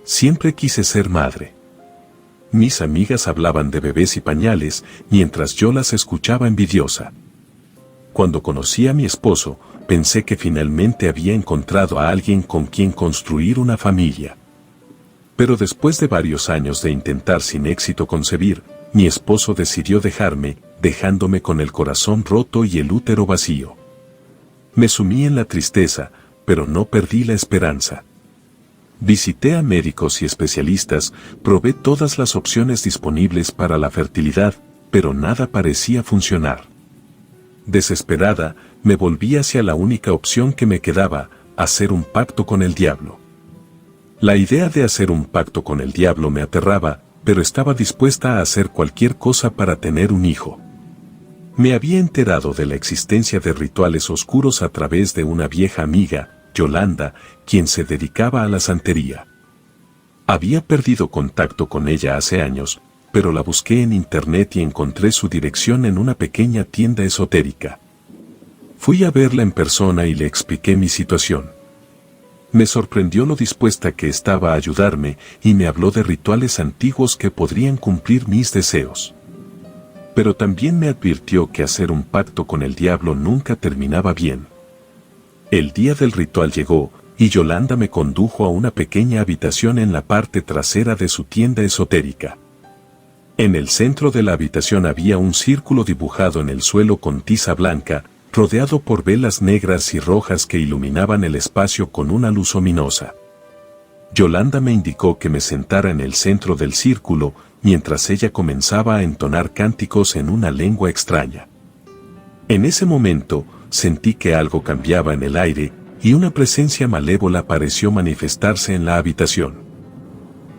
Siempre quise ser madre. Mis amigas hablaban de bebés y pañales, mientras yo las escuchaba envidiosa. Cuando conocí a mi esposo, pensé que finalmente había encontrado a alguien con quien construir una familia. Pero después de varios años de intentar sin éxito concebir, mi esposo decidió dejarme, dejándome con el corazón roto y el útero vacío. Me sumí en la tristeza, pero no perdí la esperanza. Visité a médicos y especialistas, probé todas las opciones disponibles para la fertilidad, pero nada parecía funcionar. Desesperada, me volví hacia la única opción que me quedaba, hacer un pacto con el diablo. La idea de hacer un pacto con el diablo me aterraba, pero estaba dispuesta a hacer cualquier cosa para tener un hijo. Me había enterado de la existencia de rituales oscuros a través de una vieja amiga, Yolanda, quien se dedicaba a la santería. Había perdido contacto con ella hace años, pero la busqué en internet y encontré su dirección en una pequeña tienda esotérica. Fui a verla en persona y le expliqué mi situación. Me sorprendió lo dispuesta que estaba a ayudarme y me habló de rituales antiguos que podrían cumplir mis deseos. Pero también me advirtió que hacer un pacto con el diablo nunca terminaba bien. El día del ritual llegó, y Yolanda me condujo a una pequeña habitación en la parte trasera de su tienda esotérica. En el centro de la habitación había un círculo dibujado en el suelo con tiza blanca, rodeado por velas negras y rojas que iluminaban el espacio con una luz ominosa. Yolanda me indicó que me sentara en el centro del círculo, mientras ella comenzaba a entonar cánticos en una lengua extraña. En ese momento, sentí que algo cambiaba en el aire, y una presencia malévola pareció manifestarse en la habitación.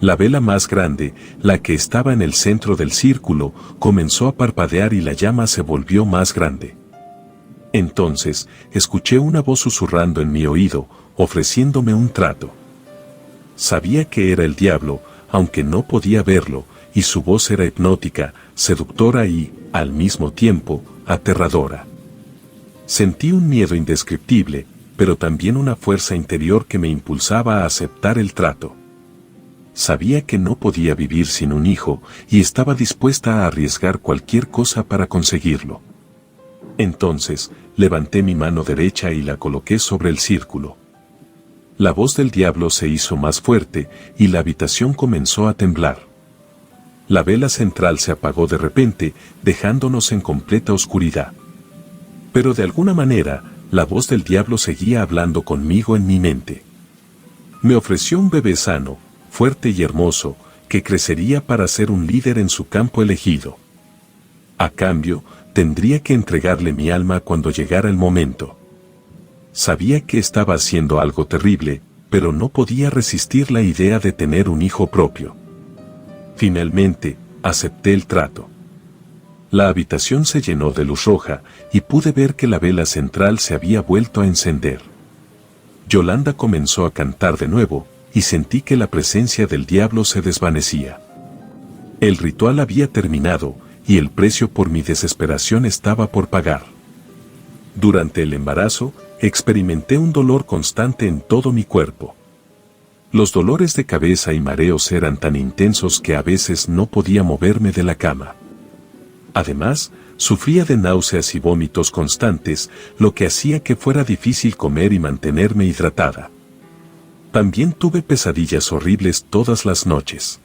La vela más grande, la que estaba en el centro del círculo, comenzó a parpadear y la llama se volvió más grande. Entonces, escuché una voz susurrando en mi oído, ofreciéndome un trato. Sabía que era el diablo, aunque no podía verlo, y su voz era hipnótica, seductora y, al mismo tiempo, aterradora. Sentí un miedo indescriptible, pero también una fuerza interior que me impulsaba a aceptar el trato. Sabía que no podía vivir sin un hijo, y estaba dispuesta a arriesgar cualquier cosa para conseguirlo. Entonces, levanté mi mano derecha y la coloqué sobre el círculo. La voz del diablo se hizo más fuerte, y la habitación comenzó a temblar. La vela central se apagó de repente, dejándonos en completa oscuridad. Pero de alguna manera, la voz del diablo seguía hablando conmigo en mi mente. Me ofreció un bebé sano, fuerte y hermoso, que crecería para ser un líder en su campo elegido. A cambio, tendría que entregarle mi alma cuando llegara el momento. Sabía que estaba haciendo algo terrible, pero no podía resistir la idea de tener un hijo propio. Finalmente, acepté el trato. La habitación se llenó de luz roja, y pude ver que la vela central se había vuelto a encender. Yolanda comenzó a cantar de nuevo, y sentí que la presencia del diablo se desvanecía. El ritual había terminado, y el precio por mi desesperación estaba por pagar. Durante el embarazo, experimenté un dolor constante en todo mi cuerpo. Los dolores de cabeza y mareos eran tan intensos que a veces no podía moverme de la cama. Además, sufría de náuseas y vómitos constantes, lo que hacía que fuera difícil comer y mantenerme hidratada. También tuve pesadillas horribles todas las noches.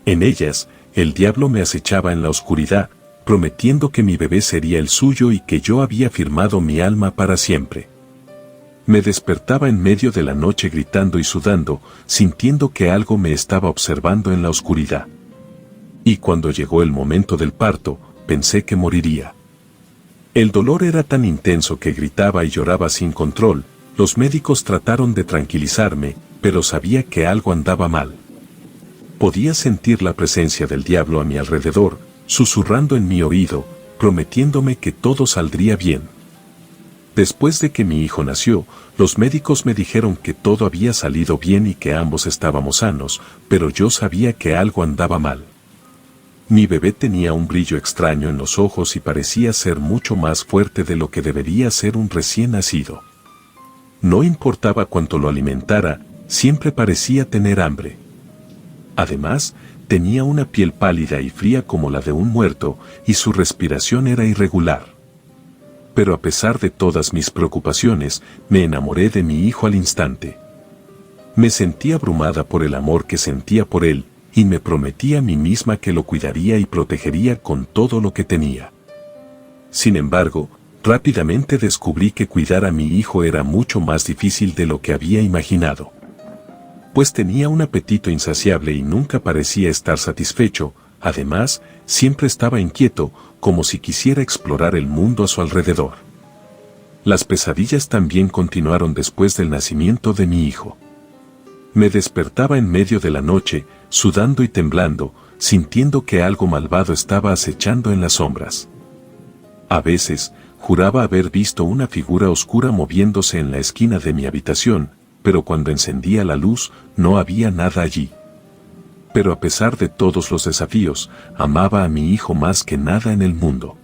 En ellas, el diablo me acechaba en la oscuridad, prometiendo que mi bebé sería el suyo y que yo había firmado mi alma para siempre. Me despertaba en medio de la noche gritando y sudando, sintiendo que algo me estaba observando en la oscuridad. Y cuando llegó el momento del parto, pensé que moriría. El dolor era tan intenso que gritaba y lloraba sin control. Los médicos trataron de tranquilizarme, pero sabía que algo andaba mal. Podía sentir la presencia del diablo a mi alrededor, susurrando en mi oído, prometiéndome que todo saldría bien. Después de que mi hijo nació, los médicos me dijeron que todo había salido bien y que ambos estábamos sanos, pero yo sabía que algo andaba mal. Mi bebé tenía un brillo extraño en los ojos y parecía ser mucho más fuerte de lo que debería ser un recién nacido. No importaba cuánto lo alimentara, siempre parecía tener hambre. Además, tenía una piel pálida y fría como la de un muerto, y su respiración era irregular. Pero a pesar de todas mis preocupaciones, me enamoré de mi hijo al instante. Me sentí abrumada por el amor que sentía por él, y me prometí a mí misma que lo cuidaría y protegería con todo lo que tenía. Sin embargo, rápidamente descubrí que cuidar a mi hijo era mucho más difícil de lo que había imaginado. Pues tenía un apetito insaciable y nunca parecía estar satisfecho, además, siempre estaba inquieto, como si quisiera explorar el mundo a su alrededor. Las pesadillas también continuaron después del nacimiento de mi hijo. Me despertaba en medio de la noche, sudando y temblando, sintiendo que algo malvado estaba acechando en las sombras. A veces, juraba haber visto una figura oscura moviéndose en la esquina de mi habitación, pero cuando encendía la luz, no había nada allí. Pero a pesar de todos los desafíos, amaba a mi hijo más que nada en el mundo.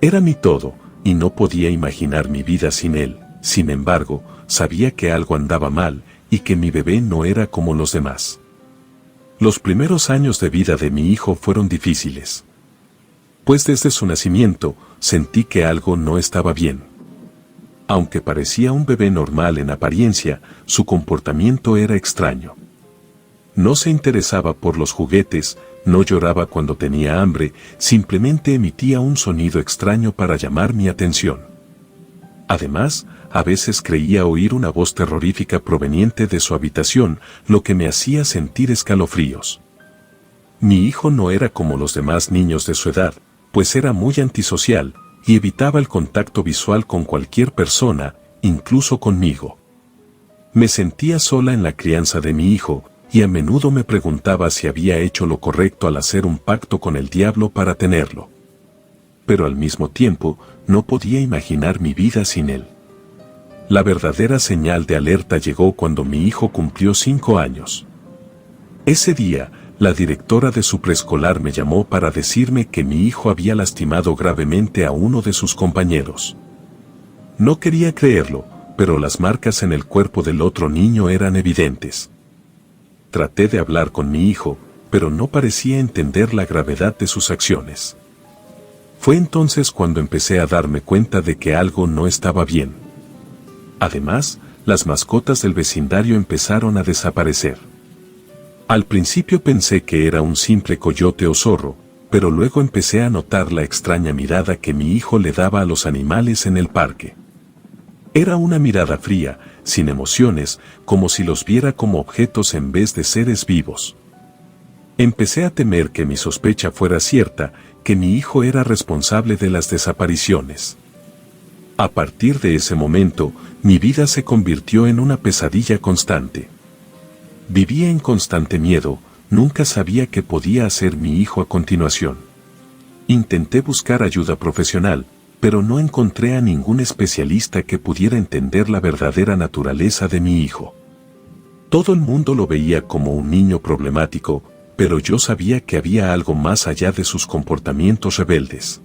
Era mi todo, y no podía imaginar mi vida sin él. Sin embargo, sabía que algo andaba mal, y que mi bebé no era como los demás. Los primeros años de vida de mi hijo fueron difíciles. Pues desde su nacimiento, sentí que algo no estaba bien. Aunque parecía un bebé normal en apariencia, su comportamiento era extraño. No se interesaba por los juguetes, no lloraba cuando tenía hambre, simplemente emitía un sonido extraño para llamar mi atención. Además, a veces creía oír una voz terrorífica proveniente de su habitación, lo que me hacía sentir escalofríos. Mi hijo no era como los demás niños de su edad, pues era muy antisocial, y evitaba el contacto visual con cualquier persona, incluso conmigo. Me sentía sola en la crianza de mi hijo, y a menudo me preguntaba si había hecho lo correcto al hacer un pacto con el diablo para tenerlo. Pero al mismo tiempo, no podía imaginar mi vida sin él. La verdadera señal de alerta llegó cuando mi hijo cumplió 5 años. Ese día, la directora de su preescolar me llamó para decirme que mi hijo había lastimado gravemente a uno de sus compañeros. No quería creerlo, pero las marcas en el cuerpo del otro niño eran evidentes. Traté de hablar con mi hijo, pero no parecía entender la gravedad de sus acciones. Fue entonces cuando empecé a darme cuenta de que algo no estaba bien. Además, las mascotas del vecindario empezaron a desaparecer. Al principio pensé que era un simple coyote o zorro, pero luego empecé a notar la extraña mirada que mi hijo le daba a los animales en el parque. Era una mirada fría, sin emociones, como si los viera como objetos en vez de seres vivos. Empecé a temer que mi sospecha fuera cierta, que mi hijo era responsable de las desapariciones. A partir de ese momento, mi vida se convirtió en una pesadilla constante. Vivía en constante miedo, nunca sabía qué podía hacer mi hijo a continuación. Intenté buscar ayuda profesional, pero no encontré a ningún especialista que pudiera entender la verdadera naturaleza de mi hijo. Todo el mundo lo veía como un niño problemático, pero yo sabía que había algo más allá de sus comportamientos rebeldes.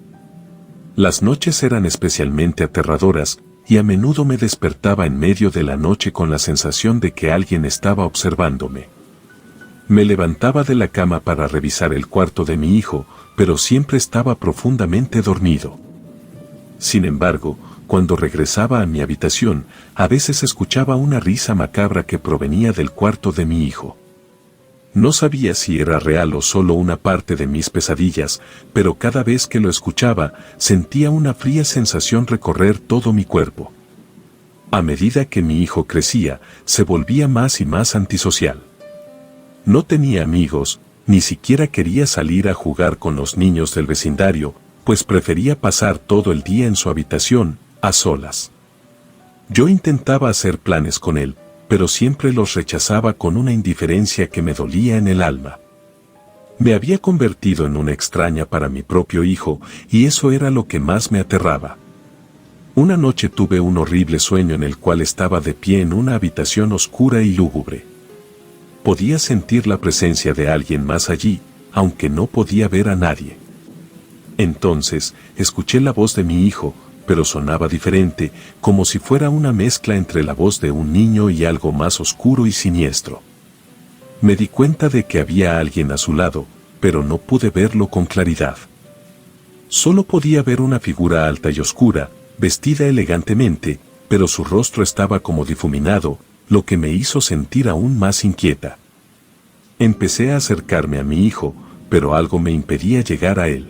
Las noches eran especialmente aterradoras, y a menudo me despertaba en medio de la noche con la sensación de que alguien estaba observándome. Me levantaba de la cama para revisar el cuarto de mi hijo, pero siempre estaba profundamente dormido. Sin embargo, cuando regresaba a mi habitación, a veces escuchaba una risa macabra que provenía del cuarto de mi hijo. No sabía si era real o solo una parte de mis pesadillas, pero cada vez que lo escuchaba, sentía una fría sensación recorrer todo mi cuerpo. A medida que mi hijo crecía, se volvía más y más antisocial. No tenía amigos, ni siquiera quería salir a jugar con los niños del vecindario, pues prefería pasar todo el día en su habitación, a solas. Yo intentaba hacer planes con él, pero siempre los rechazaba con una indiferencia que me dolía en el alma. Me había convertido en una extraña para mi propio hijo, y eso era lo que más me aterraba. Una noche tuve un horrible sueño en el cual estaba de pie en una habitación oscura y lúgubre. Podía sentir la presencia de alguien más allí, aunque no podía ver a nadie. Entonces, escuché la voz de mi hijo, pero sonaba diferente, como si fuera una mezcla entre la voz de un niño y algo más oscuro y siniestro. Me di cuenta de que había alguien a su lado, pero no pude verlo con claridad. Solo podía ver una figura alta y oscura, vestida elegantemente, pero su rostro estaba como difuminado, lo que me hizo sentir aún más inquieta. Empecé a acercarme a mi hijo, pero algo me impedía llegar a él.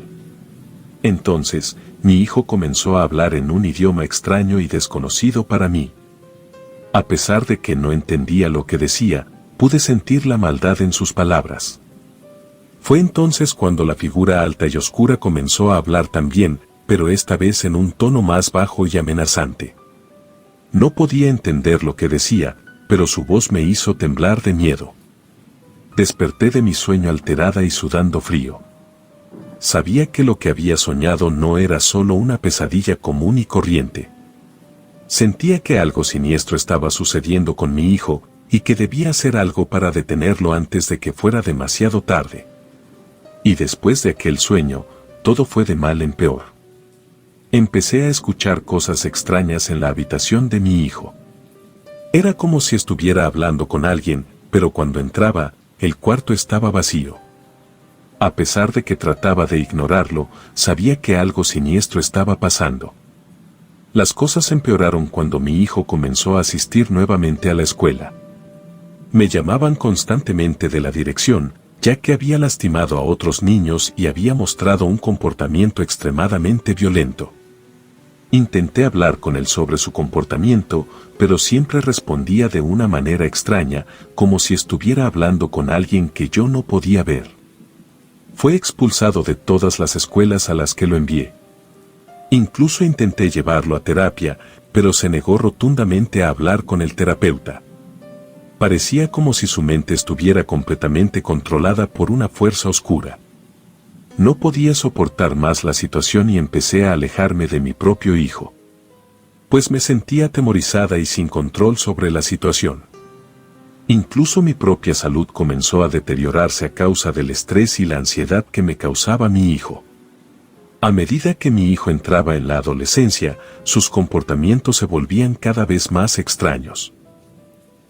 Entonces, mi hijo comenzó a hablar en un idioma extraño y desconocido para mí. A pesar de que no entendía lo que decía, pude sentir la maldad en sus palabras. Fue entonces cuando la figura alta y oscura comenzó a hablar también, pero esta vez en un tono más bajo y amenazante. No podía entender lo que decía, pero su voz me hizo temblar de miedo. Desperté de mi sueño alterada y sudando frío. Sabía que lo que había soñado no era solo una pesadilla común y corriente. Sentía que algo siniestro estaba sucediendo con mi hijo, y que debía hacer algo para detenerlo antes de que fuera demasiado tarde. Y después de aquel sueño, todo fue de mal en peor. Empecé a escuchar cosas extrañas en la habitación de mi hijo. Era como si estuviera hablando con alguien, pero cuando entraba, el cuarto estaba vacío. A pesar de que trataba de ignorarlo, sabía que algo siniestro estaba pasando. Las cosas empeoraron cuando mi hijo comenzó a asistir nuevamente a la escuela. Me llamaban constantemente de la dirección, ya que había lastimado a otros niños y había mostrado un comportamiento extremadamente violento. Intenté hablar con él sobre su comportamiento, pero siempre respondía de una manera extraña, como si estuviera hablando con alguien que yo no podía ver. Fue expulsado de todas las escuelas a las que lo envié. Incluso intenté llevarlo a terapia, pero se negó rotundamente a hablar con el terapeuta. Parecía como si su mente estuviera completamente controlada por una fuerza oscura. No podía soportar más la situación y empecé a alejarme de mi propio hijo. Pues me sentía atemorizada y sin control sobre la situación. Incluso mi propia salud comenzó a deteriorarse a causa del estrés y la ansiedad que me causaba mi hijo. A medida que mi hijo entraba en la adolescencia, sus comportamientos se volvían cada vez más extraños.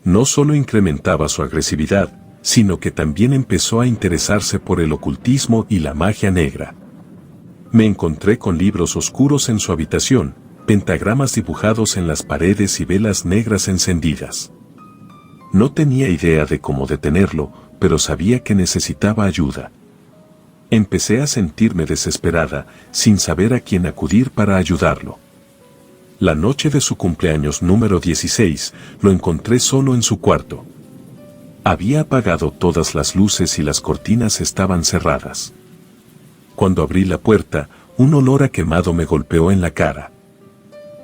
No solo incrementaba su agresividad, sino que también empezó a interesarse por el ocultismo y la magia negra. Me encontré con libros oscuros en su habitación, pentagramas dibujados en las paredes y velas negras encendidas. No tenía idea de cómo detenerlo, pero sabía que necesitaba ayuda. Empecé a sentirme desesperada, sin saber a quién acudir para ayudarlo. La noche de su cumpleaños número 16, lo encontré solo en su cuarto. Había apagado todas las luces y las cortinas estaban cerradas. Cuando abrí la puerta, un olor a quemado me golpeó en la cara.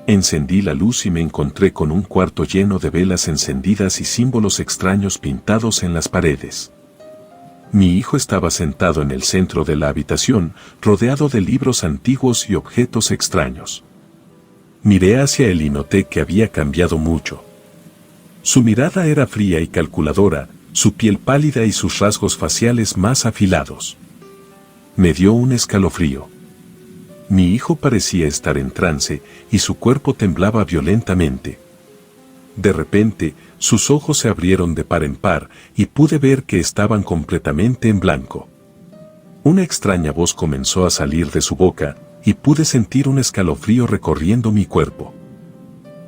Encendí la luz y me encontré con un cuarto lleno de velas encendidas y símbolos extraños pintados en las paredes. Mi hijo estaba sentado en el centro de la habitación, rodeado de libros antiguos y objetos extraños. Miré hacia él y noté que había cambiado mucho. Su mirada era fría y calculadora, su piel pálida y sus rasgos faciales más afilados. Me dio un escalofrío. Mi hijo parecía estar en trance y su cuerpo temblaba violentamente. De repente, sus ojos se abrieron de par en par y pude ver que estaban completamente en blanco. Una extraña voz comenzó a salir de su boca, y pude sentir un escalofrío recorriendo mi cuerpo.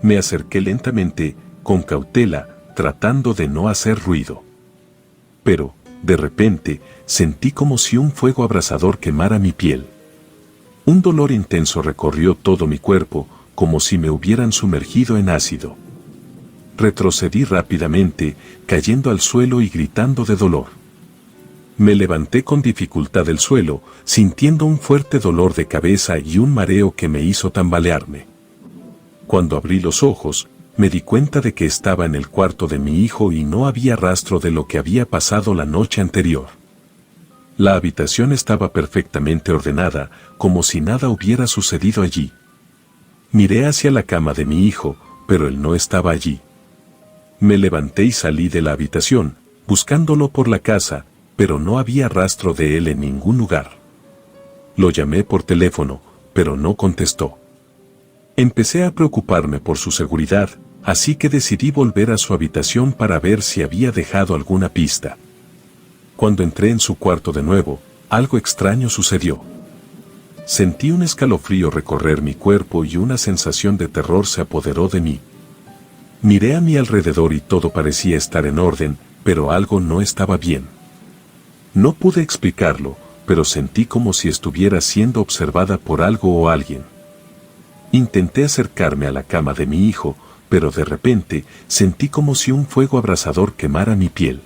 Me acerqué lentamente, con cautela, tratando de no hacer ruido. Pero, de repente, sentí como si un fuego abrasador quemara mi piel. Un dolor intenso recorrió todo mi cuerpo, como si me hubieran sumergido en ácido. Retrocedí rápidamente, cayendo al suelo y gritando de dolor. Me levanté con dificultad del suelo, sintiendo un fuerte dolor de cabeza y un mareo que me hizo tambalearme. Cuando abrí los ojos, me di cuenta de que estaba en el cuarto de mi hijo y no había rastro de lo que había pasado la noche anterior. La habitación estaba perfectamente ordenada, como si nada hubiera sucedido allí. Miré hacia la cama de mi hijo, pero él no estaba allí. Me levanté y salí de la habitación, buscándolo por la casa, pero no había rastro de él en ningún lugar. Lo llamé por teléfono, pero no contestó. Empecé a preocuparme por su seguridad, así que decidí volver a su habitación para ver si había dejado alguna pista. Cuando entré en su cuarto de nuevo, algo extraño sucedió. Sentí un escalofrío recorrer mi cuerpo y una sensación de terror se apoderó de mí. Miré a mi alrededor y todo parecía estar en orden, pero algo no estaba bien. No pude explicarlo, pero sentí como si estuviera siendo observada por algo o alguien. Intenté acercarme a la cama de mi hijo, pero de repente sentí como si un fuego abrasador quemara mi piel.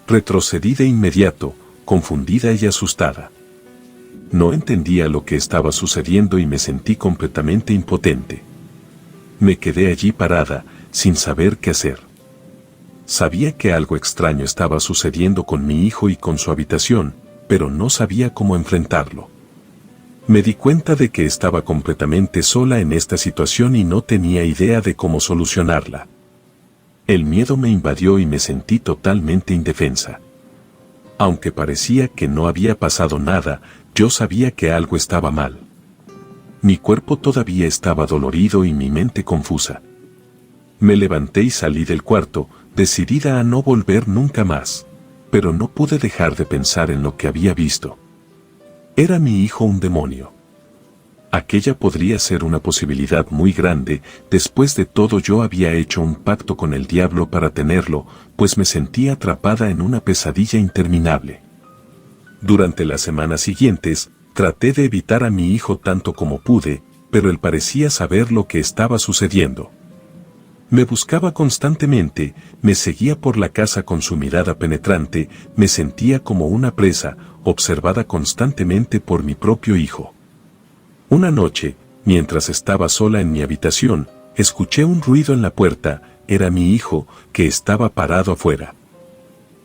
Retrocedí de inmediato, confundida y asustada. No entendía lo que estaba sucediendo y me sentí completamente impotente. Me quedé allí parada, sin saber qué hacer. Sabía que algo extraño estaba sucediendo con mi hijo y con su habitación, pero no sabía cómo enfrentarlo. Me di cuenta de que estaba completamente sola en esta situación y no tenía idea de cómo solucionarla. El miedo me invadió y me sentí totalmente indefensa. Aunque parecía que no había pasado nada, yo sabía que algo estaba mal. Mi cuerpo todavía estaba dolorido y mi mente confusa. Me levanté y salí del cuarto, decidida a no volver nunca más, pero no pude dejar de pensar en lo que había visto. ¿Era mi hijo un demonio? Aquella podría ser una posibilidad muy grande. Después de todo yo había hecho un pacto con el diablo para tenerlo, pues me sentía atrapada en una pesadilla interminable. Durante las semanas siguientes, traté de evitar a mi hijo tanto como pude, pero él parecía saber lo que estaba sucediendo. Me buscaba constantemente, me seguía por la casa con su mirada penetrante, me sentía como una presa, observada constantemente por mi propio hijo. Una noche, mientras estaba sola en mi habitación, escuché un ruido en la puerta. Era mi hijo, que estaba parado afuera.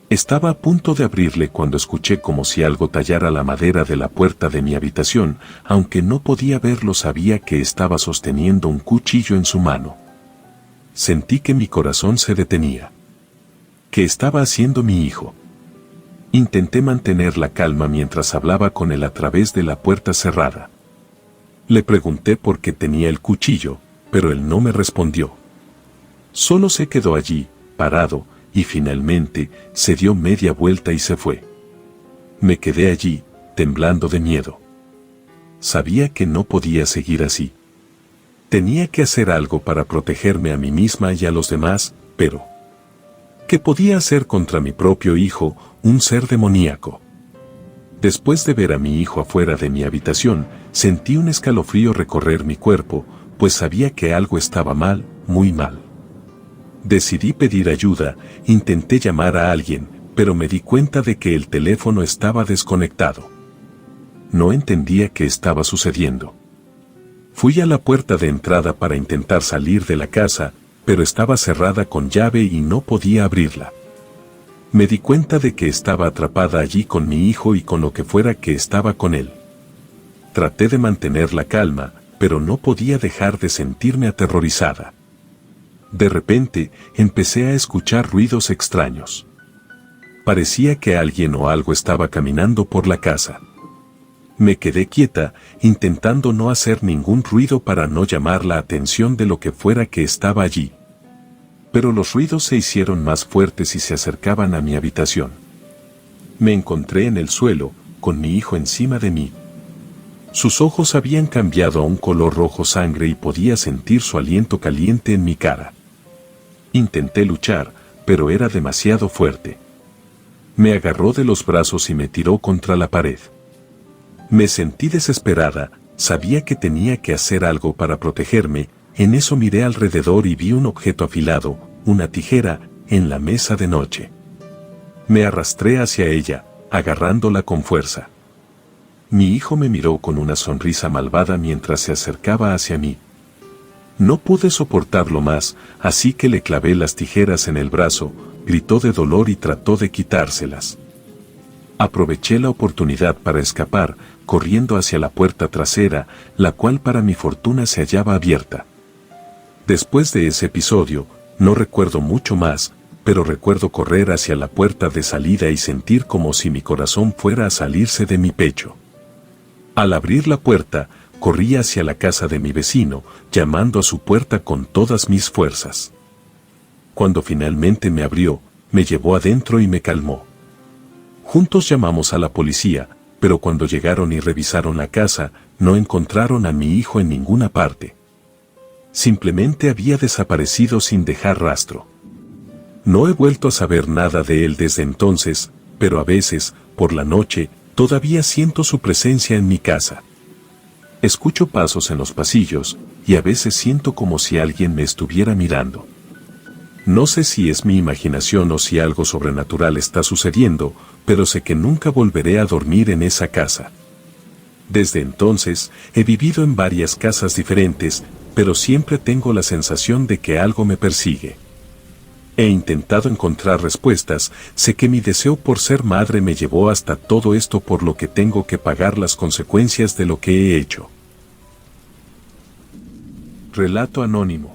Estaba a punto de abrirle cuando escuché como si algo tallara la madera de la puerta de mi habitación. Aunque no podía verlo, sabía que estaba sosteniendo un cuchillo en su mano. Sentí que mi corazón se detenía. ¿Qué estaba haciendo mi hijo? Intenté mantener la calma mientras hablaba con él a través de la puerta cerrada. Le pregunté por qué tenía el cuchillo, pero él no me respondió. Solo se quedó allí, parado, y finalmente se dio media vuelta y se fue. Me quedé allí, temblando de miedo. Sabía que no podía seguir así. Tenía que hacer algo para protegerme a mí misma y a los demás, pero ¿qué podía hacer contra mi propio hijo, un ser demoníaco? Después de ver a mi hijo afuera de mi habitación, sentí un escalofrío recorrer mi cuerpo, pues sabía que algo estaba mal, muy mal. Decidí pedir ayuda, intenté llamar a alguien, pero me di cuenta de que el teléfono estaba desconectado. No entendía qué estaba sucediendo. Fui a la puerta de entrada para intentar salir de la casa, pero estaba cerrada con llave y no podía abrirla. Me di cuenta de que estaba atrapada allí con mi hijo y con lo que fuera que estaba con él. Traté de mantener la calma, pero no podía dejar de sentirme aterrorizada. De repente, empecé a escuchar ruidos extraños. Parecía que alguien o algo estaba caminando por la casa. Me quedé quieta, intentando no hacer ningún ruido para no llamar la atención de lo que fuera que estaba allí. Pero los ruidos se hicieron más fuertes y se acercaban a mi habitación. Me encontré en el suelo, con mi hijo encima de mí. Sus ojos habían cambiado a un color rojo sangre y podía sentir su aliento caliente en mi cara. Intenté luchar, pero era demasiado fuerte. Me agarró de los brazos y me tiró contra la pared. Me sentí desesperada, sabía que tenía que hacer algo para protegerme. En eso miré alrededor y vi un objeto afilado, una tijera, en la mesa de noche. Me arrastré hacia ella, agarrándola con fuerza. Mi hijo me miró con una sonrisa malvada mientras se acercaba hacia mí. No pude soportarlo más, así que le clavé las tijeras en el brazo, gritó de dolor y trató de quitárselas. Aproveché la oportunidad para escapar, corriendo hacia la puerta trasera, la cual para mi fortuna se hallaba abierta. Después de ese episodio, no recuerdo mucho más, pero recuerdo correr hacia la puerta de salida y sentir como si mi corazón fuera a salirse de mi pecho. Al abrir la puerta, corrí hacia la casa de mi vecino, llamando a su puerta con todas mis fuerzas. Cuando finalmente me abrió, me llevó adentro y me calmó. Juntos llamamos a la policía, pero cuando llegaron y revisaron la casa, no encontraron a mi hijo en ninguna parte. Simplemente había desaparecido sin dejar rastro. No he vuelto a saber nada de él desde entonces, pero a veces, por la noche, todavía siento su presencia en mi casa. Escucho pasos en los pasillos, y a veces siento como si alguien me estuviera mirando. No sé si es mi imaginación o si algo sobrenatural está sucediendo, pero sé que nunca volveré a dormir en esa casa. Desde entonces, he vivido en varias casas diferentes, pero siempre tengo la sensación de que algo me persigue. He intentado encontrar respuestas, sé que mi deseo por ser madre me llevó hasta todo esto, por lo que tengo que pagar las consecuencias de lo que he hecho. Relato anónimo.